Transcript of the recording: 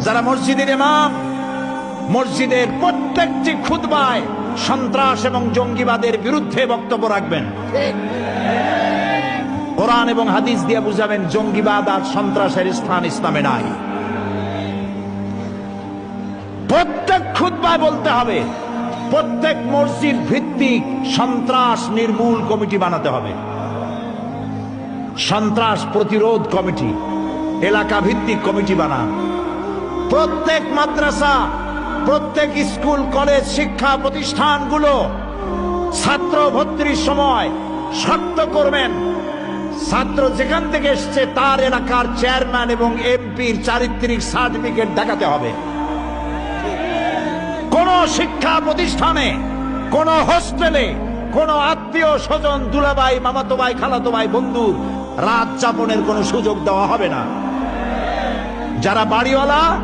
যারা মসজিদের ইমাম, মসজিদের প্রত্যেকটি খুতবায় সন্ত্রাস এবং জঙ্গিবাদের বিরুদ্ধে বক্তব্য রাখবেন। কোরআন এবং হাদিস দিয়ে বুঝাবেন জঙ্গিবাদ আর সন্ত্রাসের স্থান ইসলামে নাই। প্রত্যেক খুতবায় বলতে হবে, প্রত্যেক মসজিদ ভিত্তিক সন্ত্রাস নির্মূল কমিটি বানাতে হবে, সন্ত্রাস প্রতিরোধ কমিটি, এলাকা ভিত্তিক কমিটি বানান। প্রত্যেক মাদ্রাসা, প্রত্যেক স্কুল কলেজ শিক্ষা প্রতিষ্ঠানগুলো ছাত্র ভর্তির সময় শর্ত করবেন, ছাত্র যেখান থেকে এসছে তার এলাকার চেয়ারম্যান এবং এমপির চারিত্রিক সার্টিফিকেট দেখাতে হবে। কোন শিক্ষা প্রতিষ্ঠানে, কোন হোস্টেলে, কোন আত্মীয় স্বজন, দুলাভাই, মামাতো ভাই, খালাতো ভাই, বন্ধু রাত যাপনের কোন সুযোগ দেওয়া হবে না। যারা বাড়িওয়ালা